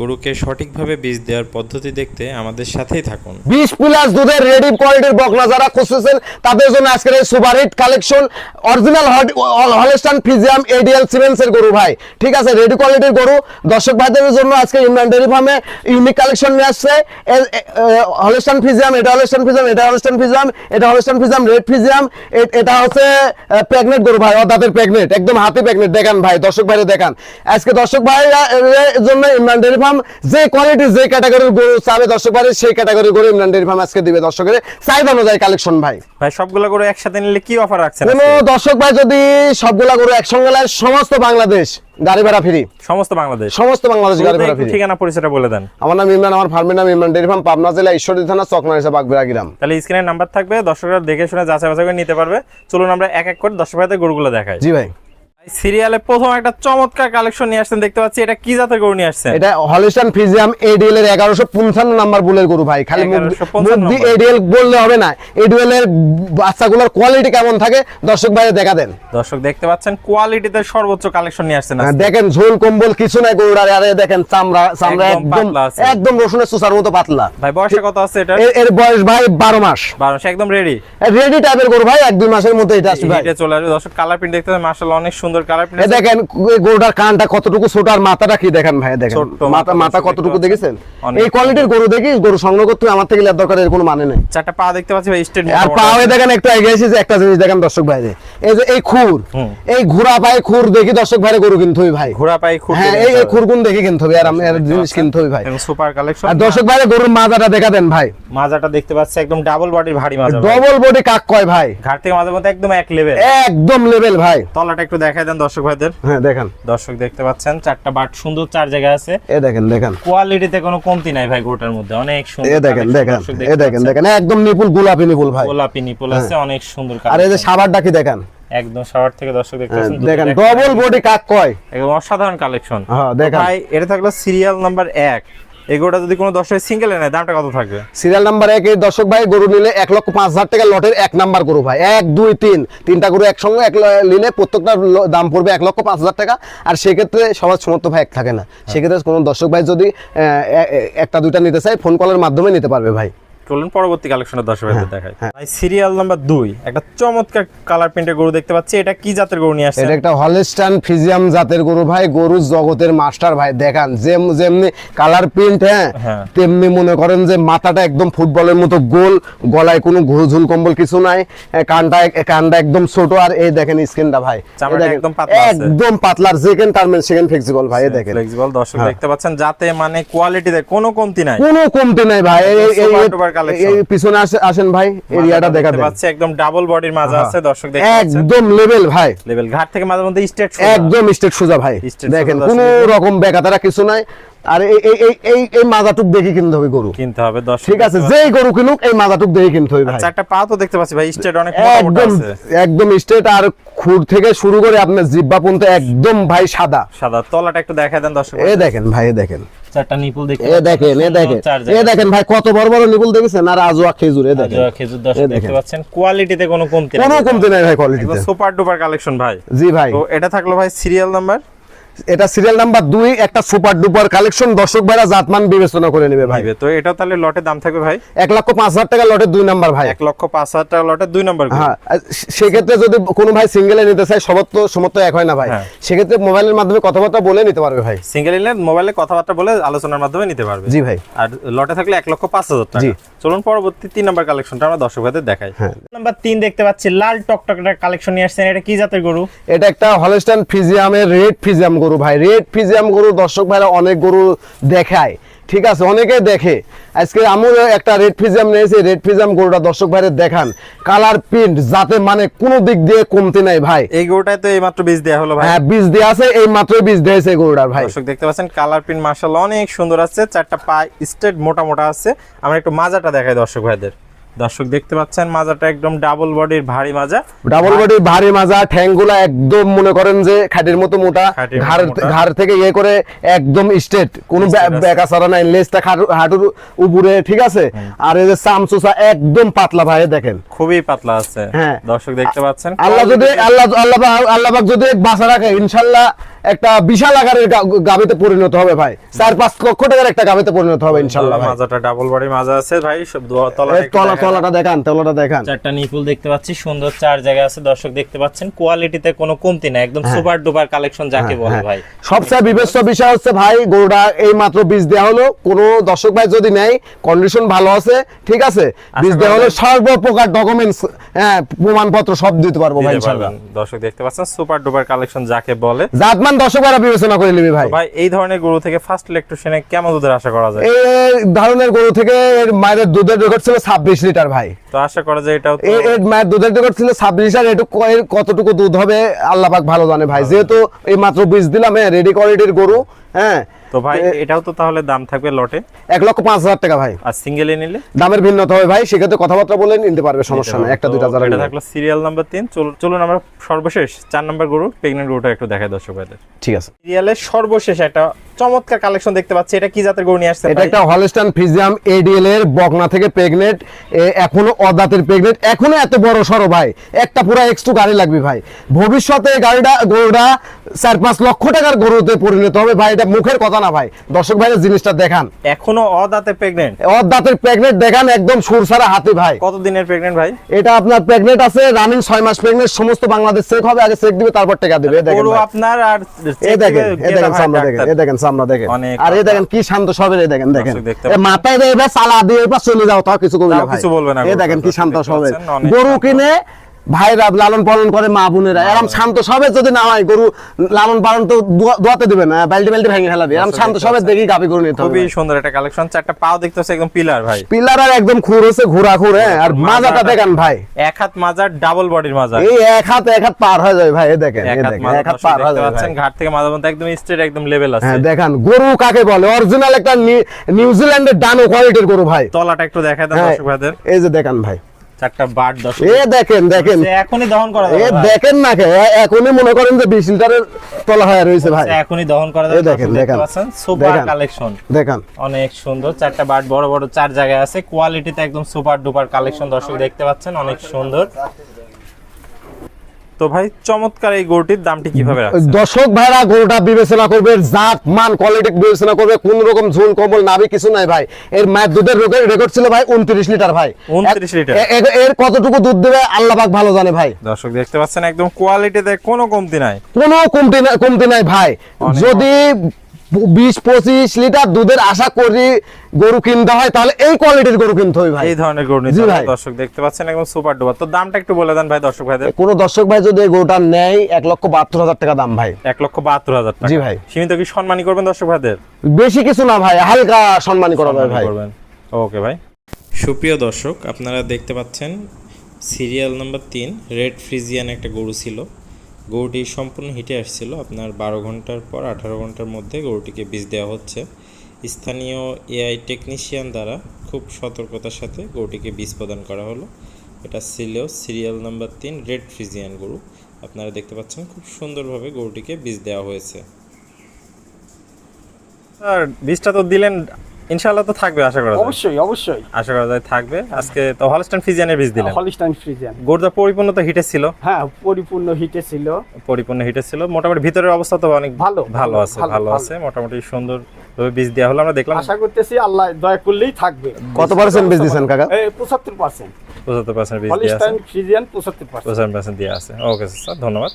গরুকে সঠিকভাবে বীজ দেওয়ার পদ্ধতি দেখতে আমাদের সাথেই থাকুন। 20+ দুধের রেডি কোয়ালিটির বকনা যারা খুঁজতেছেন তাদের জন্য আজকের এই super hit collection original Holstein Friesian ADL সিমেন্সের গরু ভাই। ঠিক আছে, রেডি কোয়ালিটির গরু দর্শক ভাইদের জন্য আজকে ইমরান ডেইরি ফার্মে ইউনিক কালেকশন নিয়ে আসছে। হলস্টাইন ফ্রিজিয়াম, এটা হলস্টাইন ফ্রিজিয়াম, এটা হলস্টাইন ফ্রিজিয়াম, এটা হলস্টাইন ফ্রিজিয়াম রেড ফ্রিজিয়াম, এটা হচ্ছে প্রেগনেন্ট গরু ভাই, দাঁতের প্রেগনেন্ট, একদম হাতে প্রেগনেন্ট। দেখান ভাই, দর্শক ভাইরে দেখান। আজকে দর্শক ভাইরা জন্য ইমরান ডেইরি ফার্ম যে কোয়ালিটি যে ক্যাটাগরির গরু চাবে দর্শক ভাই সেই ক্যাটাগরির গরু ইমরান ডেইরি ফার্ম আজকে দিবে দর্শকের চাহিদা অনুযায়ী কালেকশন ভাই। ভাই সবগুলা গরু একসাথে নিলে কি অফার রাখছেন? কোনো দর্শক ভাই যদি সবগুলা গরু একসঙ্গে নেয় সমস্ত বাংলাদেশ গাড়ি ভাড়া ফ্রি। সমস্ত বাংলাদেশ গাড়ি ভাড়া ফ্রি। ঠিকানা পরিচয়টা বলে দেন। আমার নাম ইমরান, আমার ফার্মের নাম ইমরান ডেইরি ফার্ম, পাবনা জেলা ঈশ্বরদী থানা, চকমারিসা, বাগবিরা গ্রাম। তাহলে স্ক্রিনে নাম্বার থাকবে, দর্শকরা দেখে শুনে যাচাই বাছাই করে নিতে পারবে। চলুন আমরা এক এক করে দর্শক ভাইদের গরুগুলো দেখাই। জি ভাই, সিরিয়ালে প্রথম একটা চমৎকার কালেকশন নিয়ে আসছেন দেখতে পাচ্ছি। এটা কি জাতের গরু নিয়ে আসছেন? এটা হলস্টাইন ফ্রিজিয়াম এডিএল এর 1155 নাম্বার বুলের গরু ভাই। খালি মুদ্দি এডিএল বললে হবে না, এডিএল এর বাচ্চাগুলোর কোয়ালিটি কেমন থাকে দর্শক ভাই দেখা দেন। দর্শক দেখতে পাচ্ছেন কোয়ালিটিতে সর্বোচ্চ কালেকশন নিয়ে আসছেন। দেখেন ঝোল কম্বল কিছু নাই গরুর, আরে দেখেন চামড়া একদম রসুনের সুসার মতো পাতলা। ভাই বয়সে কত আছে এটা? এর বয়স ভাই 12 মাস। 12 মাস, একদম রেডি টাইপের গরু ভাই, 1-2 মাসের মধ্যে এটা আসবে ভাই। এটা চলে আসবে। দর্শক কালার প্রিন্ট দেখতে পাচ্ছেন, মাশাআল্লাহ অনেক সুন্দর কালার প্রিন্ট। দেখেন গরুটার কানটা কতটুকু ছোট আর মাথাটা কি দেখেন ভাই, দেখেন মাথা কতটুকু দেখেছেন। এই কোয়ালিটির গরু দেখি গরু সংগ্রহ করতে আমার থেকে লেয়ার দরকার এর কোনো মানে নেই। চারটা পা দেখতে পাচ্ছি ভাই স্টেট, আর পায়ে দেখেন একটু আগে এসেছে একটা জিনিস দেখেন দর্শক ভাই, এই যে এই খুর, এই ঘোড়া পায়ে খুর দেখি দর্শক ভাইরে গরু কিনতে হই ভাই। ঘোড়া পায়ে খুর, হ্যাঁ এই খুরগুন দেখি কিনতে হবে আর আমি জিনিস কিনতে হই ভাই। Super collection. আর দর্শক ভাইরে গরুর মাজাটা দেখা দেন ভাই। মাজাটা দেখতে পাচ্ছি একদম ডাবল বডির ভারী মাজা। ডাবল বডি কাক কয় ভাই, ঘাট থেকে মাজার মধ্যে একদম এক লেভেল, একদম লেভেল ভাই। তলাটা একটু দেখায় দেন দর্শক ভাইদের। হ্যাঁ দেখেন দর্শক দেখতে পাচ্ছেন চারটা বাট সুন্দর, চার জায়গা আছে। এই দেখেন দেখেন কোয়ালিটিতে কোনো কমতি নাই ভাই গরুটার মধ্যে, অনেক সুন্দর। এই দেখেন দেখেন এই দেখেন দেখেন একদম নিপুল গোলাপি নিপুল ভাই, গোলাপি নিপুল আছে, অনেক সুন্দর। আর এই যে সাবারটা কি দেখেন একদম শাওয়ার থেকে দর্শক দেখতে পাচ্ছেন, দেখেন ডাবল বডি কাক কয়, একদম অসাধারণ কালেকশন। হ্যাঁ দেখেন ভাই এটা থাকলো সিরিয়াল নাম্বার 1। এগুলোটা যদি কোনো দর্শক সিঙ্গেল নেয় দামটা কত থাকবে? সিরিয়াল নাম্বার 1 এর দর্শক ভাই গরু নিলে 1,05,000 টাকা লটের 1 নাম্বার গরু ভাই। 1 2 3 তিনটা গরু একসঙ্গে নিলে প্রত্যেকটা দাম পড়বে 1,05,000 টাকা। আর সেক্ষেত্রে সবার সমর্থ ভাই এক থাকে না, সেক্ষেত্রে কোনো দর্শক ভাই যদি একটা দুইটা নিতে চায় ফোন কলের মাধ্যমে নিতে পারবে ভাই। চলুন পরবর্তী কালেকশনের দর্শক ভাইদের দেখাই। ভাই সিরিয়াল নাম্বার 2 একটা চমৎকার কালার প্রিন্টের গরু দেখতে পাচ্ছি। এটা কি জাতের গরু নিয়ে আসছে? এটা একটা হলস্টাইন ফ্রিজিয়াম জাতের গরু ভাই, গরু জগতের মাস্টার ভাই। দেখেন যেমনি কালার প্রিন্ট, হ্যাঁ তেমনি মনে করেন যে মাথাটা একদম ফুটবলের মতো গোল, গলায় কোনো ঝুল কম্বল কিছু নাই, কানটা একদম ছোট। আর এই দেখেন স্কিনটা ভাই একদম পাতলা, যেকেন টার্মেন সেকেন্ড ফ্লেক্সিবল ভাই। এই দেখেন ফ্লেক্সিবল দর্শক দেখতে পাচ্ছেন, যাতে মানে কোয়ালিটিতে কোনো কমতি নাই, কোনো কমতি নাই ভাই। এই পিছনে আসেন ভাই, এরিয়াটা দেখা দেন একদম ডাবল বডির মাজা আছে দর্শক দেখতে পাচ্ছেন, একদম লেভেল ভাই, লেভেল। ঘাট থেকে মাঝে মধ্যে স্ট্রেট, একদম স্ট্রেট সোজা ভাই। দেখেন কোনো রকম বেকাতারা কিছু নাই। আর এই মাজাটুক দেখি কিনতে হবে গরু, কিনতে হবে দর্শক। ঠিক আছে, যেই গরু কিনুক এই মাজাটুক দেখি কিনতে হবে ভাই। চারটা পা তো দেখতে পাচ্ছি ভাই স্ট্রেট, অনেক মোটা আছে, একদম স্ট্রেট। আর খুর থেকে শুরু করে আপনার জিহ্বা পর্যন্ত একদম ভাই সাদা সাদা। তলাটা একটু দেখায় দেন দর্শক। এই দেখেন ভাই, দেখেন চারটা নিপুল দেখতে, এই দেখেন ভাই কত বড় বড় নিপুল দেখেছেন। আর আজওয়া খেজুর, এই দেখেন খেজুর দর্শক দেখতে পাচ্ছেন। কোয়ালিটিতে কোনো কমতি নাই ভাই, কোয়ালিটিতে সুপার ডুপার কালেকশন ভাই। জি ভাই, তো এটা থাকলো ভাই সিরিয়াল নাম্বার, এটা সিরিয়াল নাম্বার 2 একটা সুপার ডুপার কালেকশন। দর্শক ভাইরা জাতমান বিবেচনা করে নেবে ভাই। তো এটা তাহলে লটের দাম থাকবে ভাই 1,05,000 টাকা লটের 2 নাম্বার ভাই। 1,05,000 টাকা লটের 2 নাম্বার। হ্যাঁ, সেক্ষেত্রে যদি কোনো ভাই সিঙ্গেলে নিতে চায় সবার তো সমর্থ এক হয় না ভাই, সেক্ষেত্রে মোবাইলের মাধ্যমে কথাবার্তা বলে নিতে পারবে ভাই। সিঙ্গেল নিলে মোবাইলে কথাবার্তা বলে আলোচনার মাধ্যমে নিতে পারবে। জি ভাই। আর লটে থাকলে 1,05,000 টাকা। চলুন পরবর্তী 3 নাম্বার কালেকশনটা আমরা দর্শক ভাইদের দেখাই। নাম্বার 3 দেখতে পাচ্ছি লাল টকটকের কালেকশন নিয়ে আসছেন। এটা কি জাতের গরু? এটা একটা হলস্টাইন ফ্রিজিয়ামের রেড ফ্রিজিয়াম গরু ভাই। রেড ফ্রিজিয়াম গরু দর্শক ভাইরা অনেক গরু দেখায়, ঠিক আছে, অনেকে দেখে। আজকে আমিও একটা রেড ফ্রিজিয়াম নিয়েছি। রেড ফ্রিজিয়াম গরুটা দর্শক ভাইরে দেখান, কালার প্রিন্ট যাতে মানে কোনো দিক দিয়ে কমতে নাই ভাই। এই গরুটাই তো এইমাত্র বীজ দেয়া হলো ভাই। হ্যাঁ বীজ দেয়া আছে, এই মাত্রই বীজ দিয়েছে গরুটার ভাই। দর্শক দেখতে পাচ্ছেন কালার প্রিন্ট মাশাআল্লাহ অনেক সুন্দর আছে। চারটা পা স্ট্রেট মোটা মোটা আছে। আমরা একটু মাজাটা দেখাই দর্শক ভাইদের। দর্শক দেখতে পাচ্ছেন মাজাটা একদম ডাবল বডির ভারী মাজা, ডাবল বডির ভারী মাজা। ঠ্যাংগুলা একদম মনে করেন যে খাটের মতো মোটা, ঘাড় থেকে ইয়ে করে একদম স্ট্রেট, কোনো বেকা ছাড়া নাই। লেজটা হাঁটুর উপরে, ঠিক আছে। আর এই যে চামচুচা একদম পাতলা ভাই, দেখেন খুবই পাতলা আছে। হ্যাঁ দর্শক দেখতে পাচ্ছেন, আল্লাহ যদি আল্লাহ যদি বাঁচা রাখে ইনশাআল্লাহ একটা বিশাল আকারের গাবিতে পরিণত হবে ভাই, 4-5 লক্ষ টাকার একটা গাবিতে পরিণত হবে ইনশাআল্লাহ ভাই। মাজাটা ডাবল বডি মাজা আছে ভাই, সব তলাটা দেখান। চারটা নিপুল দেখতে পাচ্ছি, সুন্দর চার জায়গা আছে দর্শক দেখতে পাচ্ছেন, কোয়ালিটিতে কোনো কমতি না, একদম সুপার ডুপার কালেকশন যাকে বলে ভাই। সবচেয়ে বিবেচ্য বিষয় হচ্ছে ভাই গরুটা এই মাত্র বীজ দেওয়া হলো, কোনো দর্শক ভাই যদি নেয় কন্ডিশন ভালো আছে, ঠিক আছে, বীজ দেওয়া হলো, সর্বপ্রকার ডকুমেন্টস প্রমাণপত্র সব দিতে পারবো ভাই ইনশাআল্লাহ। দর্শক দেখতে পাচ্ছেন সুপার ডুপার কালেকশন যাকে বলে, জাতমান দর্শক ভাইরা বিবেচনা করে নিবি ভাই। ভাই এই ধরনের গরু থেকে ফার্স্ট ইলেকট্রিশিয়ানে কেমন দুধের আশা করা যায়? এই ধরনের গরু থেকে এর মায়ের দুধের রেকর্ড ছিল 26 লিটার ভাই। তো আশা করা যায় এটাও তো এর মায়ের দুধের রেকর্ড ছিল 26 লিটার, কতটুকু দুধ হবে আল্লাহ পাক ভালো জানে ভাই, যেহেতু এই মাত্র বীজ দিলাম রেডি কোয়ালিটির গরু। হ্যাঁ তো ভাই এটাও তো তাহলে দাম থাকবে লটে 1,05,000 টাকা ভাই, আর সিঙ্গেলে নিলে দামের ভিন্নতা হবে ভাই, সেক্ষেত্রে কথাবার্তা বলে নিতে পারবে, সমস্যা নেই, একটা দুইটা যারা এটা থাকলো সিরিয়াল নাম্বার 3। চলুন আমরা সর্বশেষ 4 নাম্বার গরু প্রেগন্যান্ট গরুটা একটু দেখাই দর্শক ভাইদের। ঠিক আছে, সিরিয়ালের সর্বশেষ একটা চমৎকার কালেকশন দেখতে পাচ্ছি, এটা কি জাতের গরু নিয়ে আসছে? এটা একটা হলস্টাইন ফ্রিজিয়াম এডিএল এর বকনা থেকে প্রেগনেন্ট, এখনো অদাতের প্রেগনেন্ট, এখনো এত বড় সরো ভাই, একটা পুরো এক্স2 গাড়ি লাগবে ভাই, ভবিষ্যতে গরুটা 4-5 লক্ষ টাকার গরুতে পরিণত হবে ভাই, এটা মুখের কথা না ভাই, দর্শক ভাইরা জিনিসটা দেখান, এখনো অদাতে প্রেগন্যান্ট, অদাতের প্রেগনেন্ট দেখান, একদম সুরসারা হাতি ভাই। কত দিনের প্রেগন্যান্ট ভাই? এটা আপনার প্রেগনেন্ট আছে, রানিং 6 মাস প্রেগনেন্ট, সমস্ত বাংলাদেশ চেক হবে, আগে চেক দিবে তারপর টাকা দিবে। গরু আপনার আর এই দেখেন সামনে দেখেন, এই দেখেন সামনে দেখেন, আর এই দেখেন কি শান্ত সবের, এই দেখেন মাথায় দেবে চালা দিয়ে এবার চলে যাও, তাও কিছু করবে না ভাই, এই দেখেন কি শান্ত সবের গরু কিনে ভাইরা লালন পালন করে মা বোনেরা, এরকম শান্ত সবে যদি না হয় গরু লালন পালন তো দোয়াতে দিবে না, বালতি ভেঙে ফেলাবে, এরকম শান্ত সবে দেখি গাবি গরু নিতে হবে। খুবই সুন্দর একটা কালেকশন, চারটা পাও দেখতে হচ্ছে একদম পিলার ভাই, পিলার আর একদম খুর হচ্ছে ঘোরা খুর, আর মাজাটা দেখেন ভাই, এক হাত মাজার ডাবল বডির মাজা, এই এক হাত পার হয়ে যাবে ভাই, এই দেখেন এক হাত পার হয়ে যাবে, ঘাট থেকে মাজা পর্যন্ত একদম স্ট্রেট একদম লেভেল আছে। হ্যাঁ দেখেন গরু কাকে বলে, অরিজিনাল একটা নিউজিল্যান্ডের ডানো কোয়ালিটির গরু ভাই। তলাটা একটু দেখায় দেন দর্শক ভাইদের, এই যে দেখেন ভাই চারটা বাট দর্শক, এই দেখেন এখনই দহন করা যাবে, এই দেখেন না কে এখনই মনে করেন যে 20 লিটারের তলা হয়ে রয়েছে ভাই, এখনই দহন করা যাবে। দেখেন সুপার কালেকশন দেখেন, অনেক সুন্দর, চারটা বাট বড় বড় চার জায়গায় আছে, কোয়ালিটিতে একদম সুপার ডুপার কালেকশন দর্শক দেখতে পাচ্ছেন, অনেক সুন্দর। তো ভাই চমৎকার এই গরুটির দামটি কিভাবে রাখছেন? দর্শক ভাইরা গরুটা বিবেচনা করবে, জাত মান কোয়ালিটি বিবেচনা করবে, কোন রকম ঝুল কম্বল নাভি কিছু নাই ভাই। এর মায়ের দুধের রেকর্ড ছিল ভাই 29 লিটার ভাই, 29 লিটার, এর কতটুকু দুধ দেবে আল্লাহ পাক ভালো জানে ভাই। দর্শক দেখতে পাচ্ছেন একদম কোয়ালিটিতে কোনো কমতি নাই, কোনো কমতি নাই ভাই, যদি 20-25 লিটার দুধের আশা করি গরু কিনতে হয় তাহলে এই কোয়ালিটির গরু কিনতে হয় ভাই, এই ধরনের গরু নিতে হবে। দর্শক দেখতে পাচ্ছেন একদম সুপার ডুপার। তো দামটা একটু বলে দেন ভাই দর্শক ভাইদের। কোন দর্শক ভাই যদি এই গরুটা নেয় 1,72,000 টাকা দাম ভাই, 1,72,000 টাকা। জি ভাই, সীমিত কি সম্মানী করবেন দর্শক ভাইদের? বেশি কিছু না ভাই, হালকা সম্মানী করা যাবে ভাই। ওকে ভাই। সুপ্রিয় দর্শক, আপনারা দেখতে পাচ্ছেন সিরিয়াল নাম্বার 3 রেড ফ্রিজিয়ান একটা গরু ছিল। গরুটি সম্পূর্ণ হিটে আসছিল, আপনার 12 ঘন্টার পর 18 ঘন্টার মধ্যে গরুটিকে বীজ দেওয়া হচ্ছে। স্থানীয় এআই টেকনিশিয়ান দ্বারা খুব সতর্কতার সাথে গরুটিকে বীজ প্রদান করা হলো। এটা ছিল সিরিয়াল নাম্বার 3 রেড ফ্রিজিয়ান গরু। আপনারা দেখতে পাচ্ছেন খুব সুন্দরভাবে গরুটিকে বীজ দেওয়া হয়েছে। আর বীজটা তো দিলেন, ইনশাআল্লাহ তো থাকবে আশা করা যায়। অবশ্যই আশা করা যায় থাকবে। আজকে তো হলস্টাইন ফ্রিজিয়ানের বীজ দিলেন। হলস্টাইন ফ্রিজিয়ান গরুটা পরিপূর্ণ তো হিটে ছিল? হ্যাঁ পরিপূর্ণ হিটে ছিল, মোটামুটি ভিতরের অবস্থা তো অনেক ভালো আছে, মোটামুটি সুন্দর ভাবে বীজ দেওয়া হলো। আমরা দেখলাম, আশা করতেছি আল্লাহ দয়া করলেই থাকবে। কত পার্সেন্ট বীজ দিবেন কাকা? 75% 75% বীজ দেওয়া আছে, হলস্টাইন ফ্রিজিয়ান 75% দেওয়া আছে। ওকে স্যার, ধন্যবাদ।